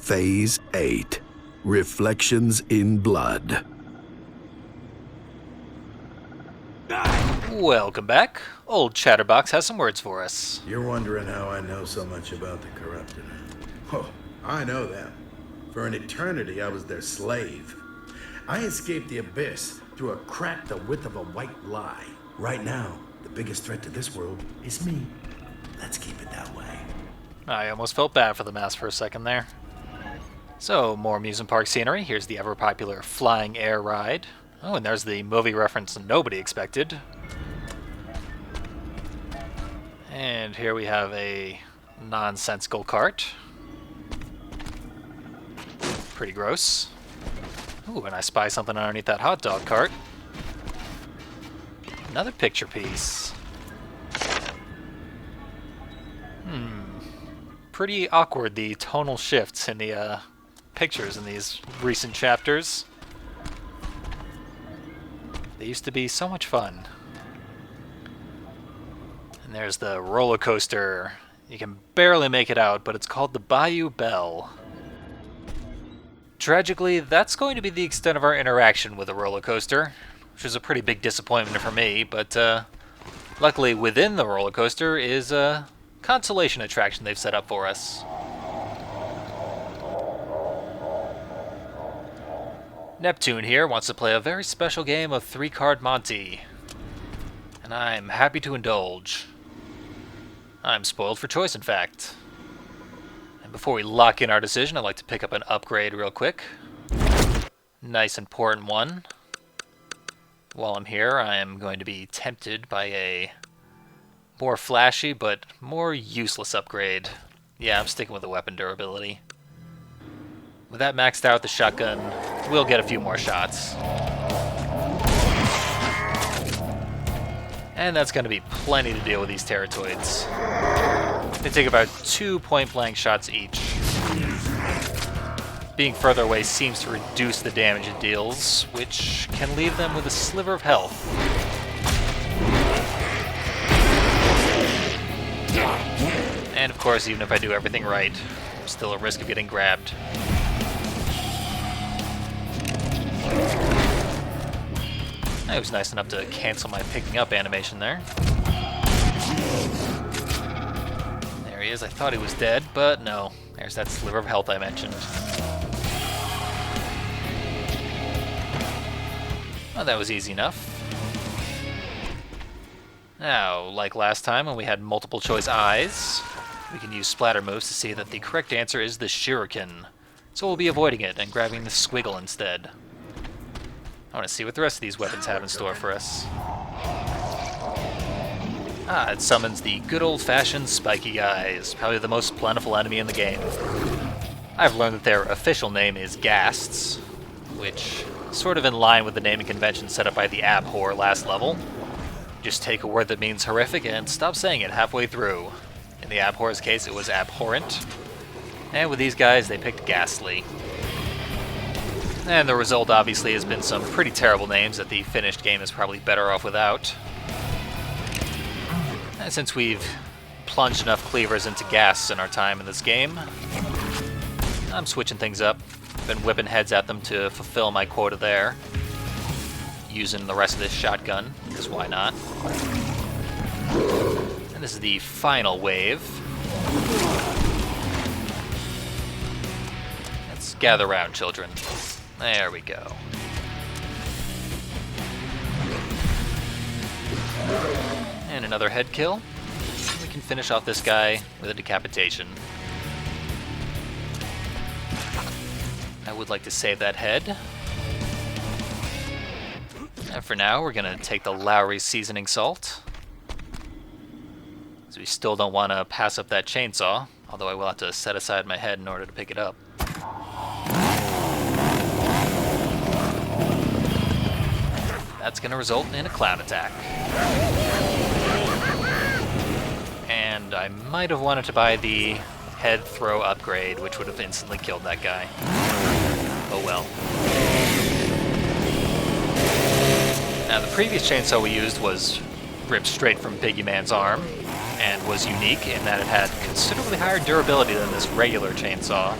Phase 8. Reflections in Blood. Welcome back. Old Chatterbox has some words for us. You're wondering how I know so much about the corrupted. Oh, I know them. For an eternity, I was their slave. I escaped the abyss through a crack the width of a white lie. Right now, the biggest threat to this world is me. Let's keep it that way. I almost felt bad for the mask for a second there. So, more amusement park scenery. Here's the ever-popular flying air ride. Oh, and there's the movie reference nobody expected. And here we have a nonsensical cart. Pretty gross. Ooh, and I spy something underneath that hot dog cart. Another picture piece. Pretty awkward, the tonal shifts in the pictures in these recent chapters. They used to be so much fun. And there's the roller coaster. You can barely make it out, but it's called the Bayou Belle. Tragically, that's going to be the extent of our interaction with the roller coaster, which is a pretty big disappointment for me, but luckily within the roller coaster is a consolation attraction they've set up for us. Neptune here wants to play a very special game of 3-card Monty, and I'm happy to indulge. I'm spoiled for choice, in fact. And before we lock in our decision, I'd like to pick up an upgrade real quick. Nice important one. While I'm here, I am going to be tempted by a more flashy but more useless upgrade. Yeah, I'm sticking with the weapon durability. With that maxed out, the shotgun will get a few more shots. And that's going to be plenty to deal with these Terratoids. They take about 2 point-blank shots each. Being further away seems to reduce the damage it deals, which can leave them with a sliver of health. And of course, even if I do everything right, I'm still at risk of getting grabbed. I was nice enough to cancel my picking up animation there. There he is. I thought he was dead, but no. There's that sliver of health I mentioned. Well, that was easy enough. Now, like last time when we had multiple choice eyes, we can use splatter moves to see that the correct answer is the shuriken. So we'll be avoiding it and grabbing the squiggle instead. I want to see what the rest of these weapons have in store for us. Ah, it summons the good old-fashioned spiky guys, probably the most plentiful enemy in the game. I've learned that their official name is ghasts, which is sort of in line with the naming convention set up by the Abhor last level. Just take a word that means horrific and stop saying it halfway through. In the Abhor's case, it was abhorrent. And with these guys, they picked ghastly. And the result, obviously, has been some pretty terrible names that the finished game is probably better off without. And since we've plunged enough cleavers into ghasts in our time in this game, I'm switching things up. Been whipping heads at them to fulfill my quota there. Using the rest of this shotgun, because why not? And this is the final wave. Let's gather round, children. There we go. And another head kill. We can finish off this guy with a decapitation. I would like to save that head. And for now, we're going to take the Lowry seasoning salt. Because we still don't want to pass up that chainsaw, although I will have to set aside my head in order to pick it up. That's going to result in a clown attack. And I might have wanted to buy the head throw upgrade, which would have instantly killed that guy. Oh well. Now, the previous chainsaw we used was ripped straight from Piggy Man's arm, and was unique in that it had considerably higher durability than this regular chainsaw.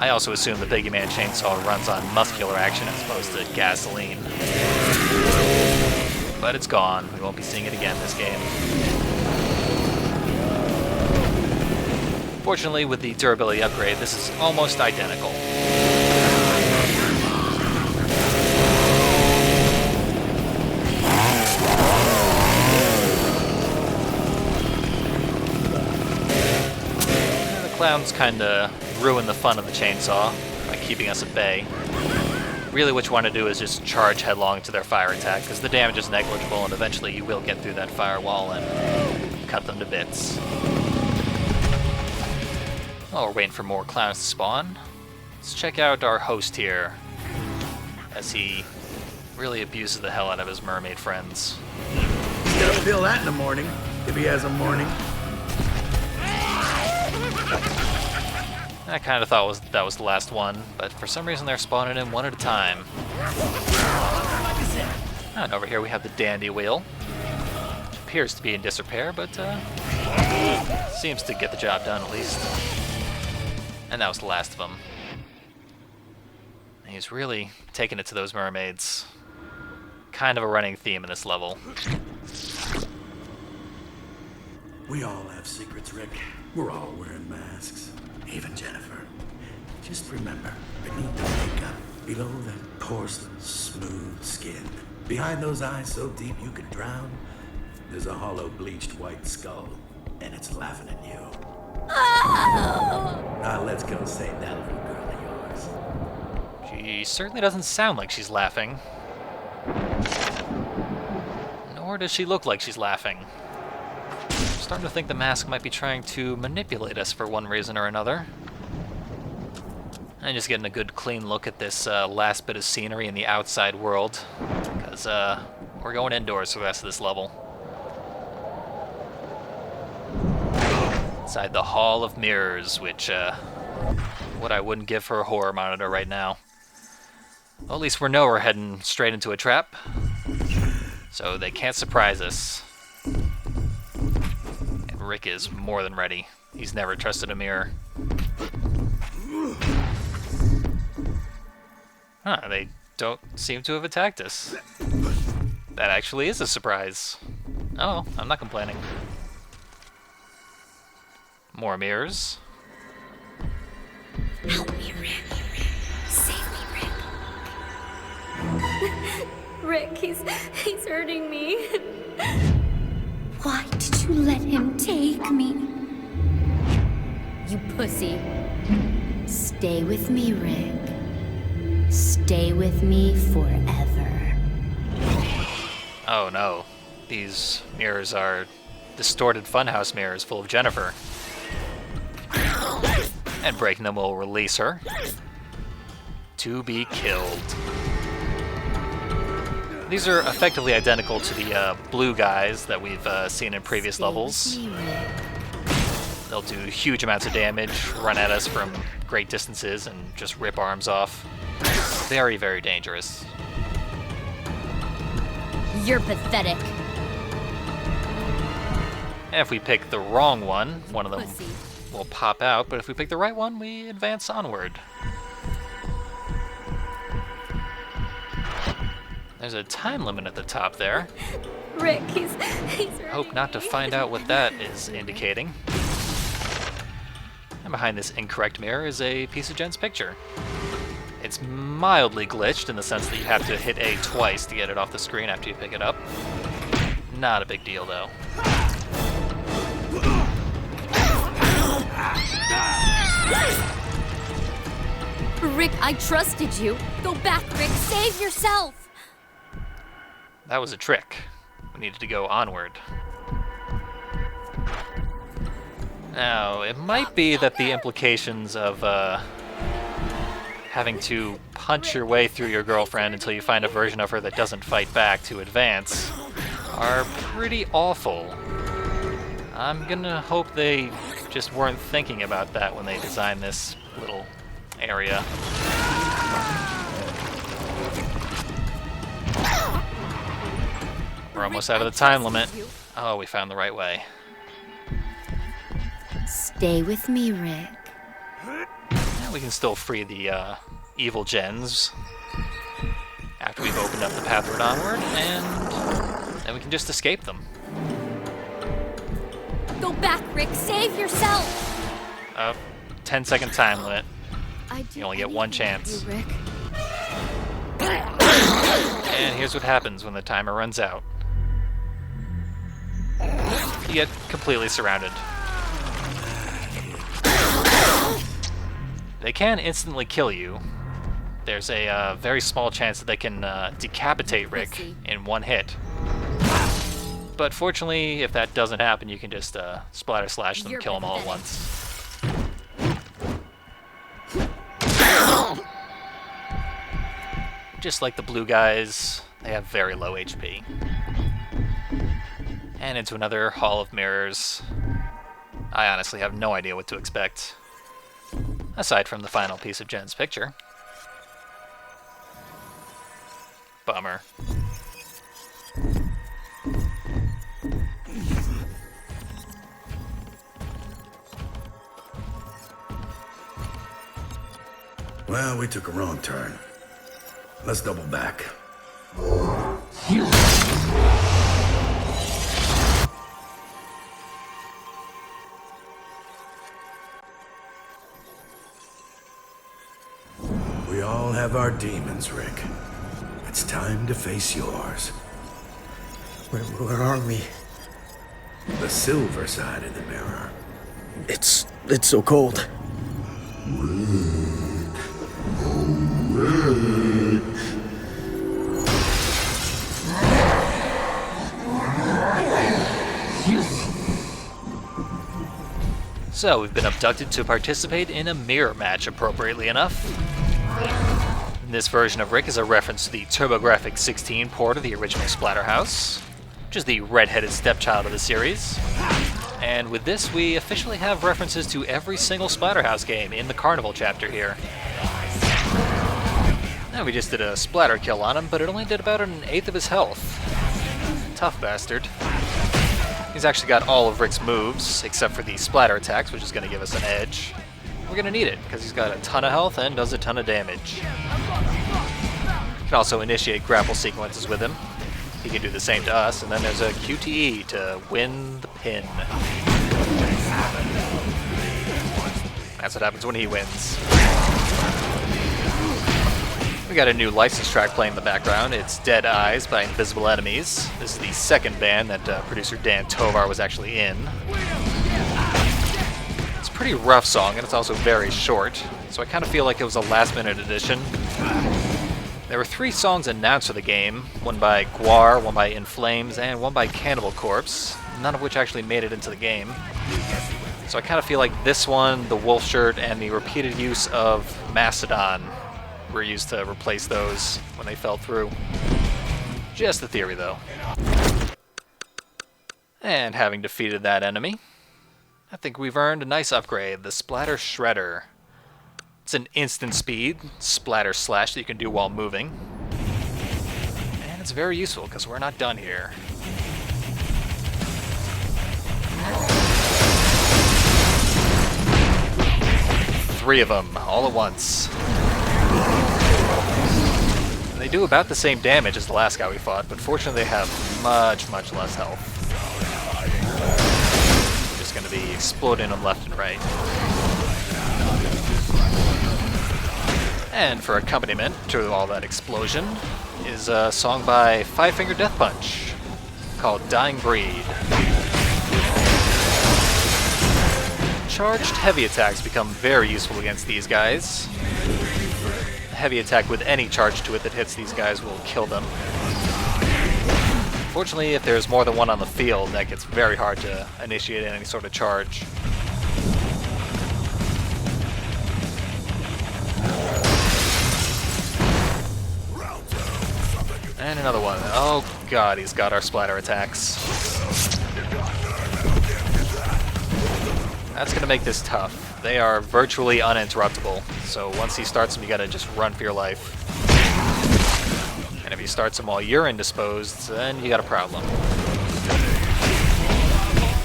I also assume the Biggie Man chainsaw runs on muscular action as opposed to gasoline. But it's gone. We won't be seeing it again this game. Fortunately, with the durability upgrade, this is almost identical. The clowns kinda ruin the fun of the chainsaw by keeping us at bay. Really what you want to do is just charge headlong to their fire attack, because the damage is negligible and eventually you will get through that firewall and cut them to bits. Oh, we're waiting for more clowns to spawn. Let's check out our host here, as he really abuses the hell out of his mermaid friends. He's gonna feel that in the morning, if he has a morning. I kind of thought that was the last one, but for some reason they're spawning in one at a time. And over here we have the dandy wheel, which appears to be in disrepair, but seems to get the job done at least. And that was the last of them. He's really taking it to those mermaids. Kind of a running theme in this level. We all have secrets, Rick. We're all wearing masks. Even Jennifer. Just remember, beneath the makeup, below that porcelain, smooth skin, behind those eyes so deep you could drown, there's a hollow, bleached white skull, and it's laughing at you. Now let's go save that little girl of yours. She certainly doesn't sound like she's laughing. Nor does she look like she's laughing. I'm starting to think the mask might be trying to manipulate us for one reason or another. And just getting a good clean look at this last bit of scenery in the outside world, because we're going indoors for the rest of this level. Inside the Hall of Mirrors, which what I wouldn't give for a horror monitor right now. Well, at least we know we're heading straight into a trap, so they can't surprise us. Rick is more than ready. He's never trusted a mirror. Huh, they don't seem to have attacked us. That actually is a surprise. Oh, I'm not complaining. More mirrors. Help me, Rick. Save me, Rick. Rick, he's hurting me. Why did you let him take me? You pussy. Stay with me, Rick. Stay with me forever. Oh no. These mirrors are distorted funhouse mirrors full of Jennifer. And breaking them will release her. To be killed. These are effectively identical to the blue guys that we've seen in previous levels. They'll do huge amounts of damage, run at us from great distances, and just rip arms off. Very, very dangerous. You're pathetic. And if we pick the wrong one of them will pop out, but if we pick the right one, we advance onward. There's a time limit at the top there. Rick, he's Hope not to find out what that is indicating. And behind this incorrect mirror is a piece of Jen's picture. It's mildly glitched in the sense that you have to hit A twice to get it off the screen after you pick it up. Not a big deal, though. Rick, I trusted you. Go back, Rick. Save yourself. That was a trick. We needed to go onward. Now, it might be that the implications of having to punch your way through your girlfriend until you find a version of her that doesn't fight back to advance are pretty awful. I'm gonna hope they just weren't thinking about that when they designed this little area. We're almost out of the time limit. Oh, we found the right way. Stay with me, Rick. And we can still free the evil gens after we've opened up the pathway onward, and then we can just escape them. Go back, Rick. Save yourself. 10-second time limit. You only get one chance. Rick. And here's what happens when the timer runs out. You get completely surrounded. They can instantly kill you. There's a very small chance that they can decapitate Rick in one hit. But fortunately, if that doesn't happen, you can just splatter slash them, kill them all at once. Just like the blue guys, they have very low HP. And into another Hall of Mirrors. I honestly have no idea what to expect, aside from the final piece of Jen's picture. Bummer. Well, we took a wrong turn. Let's double back. We all have our demons, Rick. It's time to face yours. Where are we? The silver side of the mirror. It's so cold. So, we've been abducted to participate in a mirror match, appropriately enough. This version of Rick is a reference to the TurboGrafx-16 port of the original Splatterhouse, which is the red-headed stepchild of the series. And with this, we officially have references to every single Splatterhouse game in the Carnival chapter here. Now, we just did a splatter kill on him, but it only did about 1/8 of his health. Tough bastard. He's actually got all of Rick's moves, except for the splatter attacks, which is going to give us an edge. We're going to need it, because he's got a ton of health and does a ton of damage. You can also initiate grapple sequences with him. He can do the same to us, and then there's a QTE to win the pin. That's what happens when he wins. We got a new license track playing in the background. It's Dead Eyes by Invisible Enemies. This is the second band that producer Dan Tovar was actually in. It's a pretty rough song, and it's also very short, so I kind of feel like it was a last-minute addition. There were 3 songs announced for the game, one by Guar, one by In Flames, and one by Cannibal Corpse, none of which actually made it into the game. So I kind of feel like this one, the wolf shirt, and the repeated use of Mastodon were used to replace those when they fell through. Just a theory, though. And having defeated that enemy, I think we've earned a nice upgrade, the Splatter Shredder. It's an instant speed splatter slash that you can do while moving. And it's very useful because we're not done here. Three of them all at once. And they do about the same damage as the last guy we fought, but fortunately they have much, much less health. Just going to be exploding them left and right. And for accompaniment to all that explosion is a song by Five Finger Death Punch called Dying Breed. Charged heavy attacks become very useful against these guys. A heavy attack with any charge to it that hits these guys will kill them. Fortunately, if there's more than one on the field, that gets very hard to initiate any sort of charge. And another one. Oh god, he's got our splatter attacks. That's going to make this tough. They are virtually uninterruptible, so once he starts them, you gotta just run for your life. And if he starts them while you're indisposed, then you got a problem.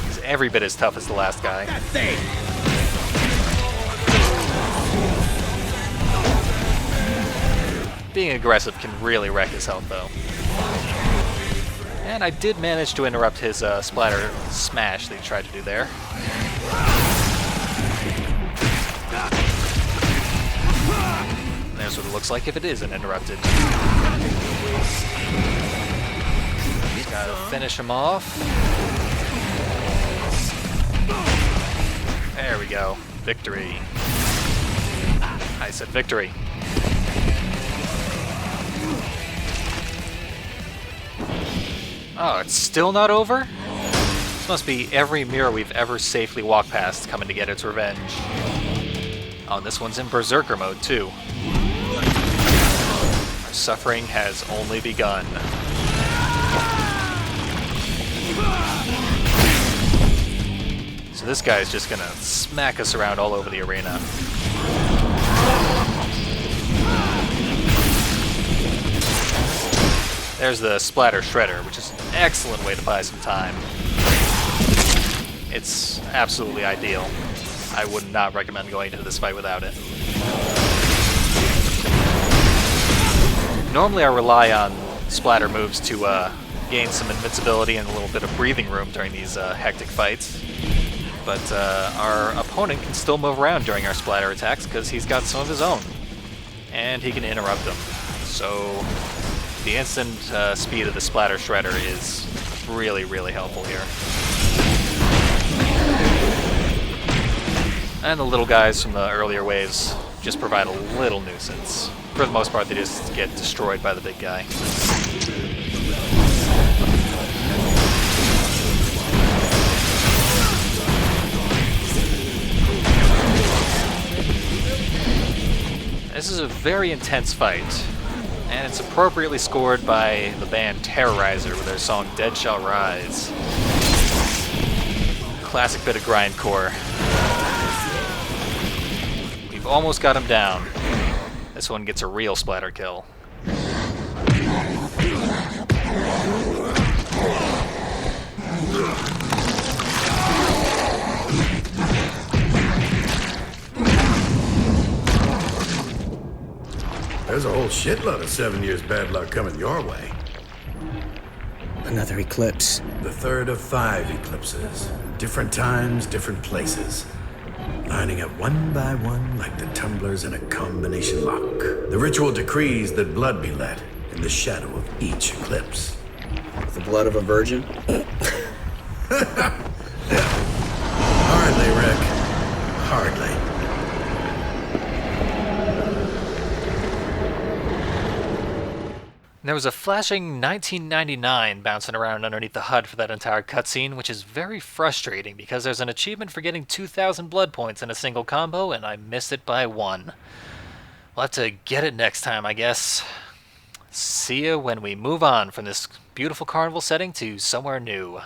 He's every bit as tough as the last guy. Being aggressive can really wreck his health, though. And I did manage to interrupt his splatter smash that he tried to do there. And there's what it looks like if it isn't interrupted. Just gotta finish him off. There we go. Victory. I said victory. Oh, it's still not over? This must be every mirror we've ever safely walked past coming to get its revenge. Oh, and this one's in Berserker mode, too. Our suffering has only begun. So this guy's just gonna smack us around all over the arena. There's the Splatter Shredder, which is an excellent way to buy some time. It's absolutely ideal. I would not recommend going into this fight without it. Normally I rely on splatter moves to gain some invincibility and a little bit of breathing room during these hectic fights. But our opponent can still move around during our splatter attacks because he's got some of his own. And he can interrupt them. So the instant speed of the Splatter Shredder is really, really helpful here. And the little guys from the earlier waves just provide a little nuisance. For the most part, they just get destroyed by the big guy. This is a very intense fight, and it's appropriately scored by the band Terrorizer with their song Dead Shall Rise. Classic bit of grindcore. We've almost got him down. This one gets a real splatter kill. There's a whole shitload of 7 years bad luck coming your way. Another eclipse. The third of 5 eclipses. Different times, different places. Lining up one by one like the tumblers in a combination lock. The ritual decrees that blood be let in the shadow of each eclipse. The blood of a virgin? Hardly, Rick. Hardly. There was a flashing 1999 bouncing around underneath the HUD for that entire cutscene, which is very frustrating because there's an achievement for getting 2,000 blood points in a single combo, and I missed it by 1. We'll have to get it next time, I guess. See ya when we move on from this beautiful carnival setting to somewhere new.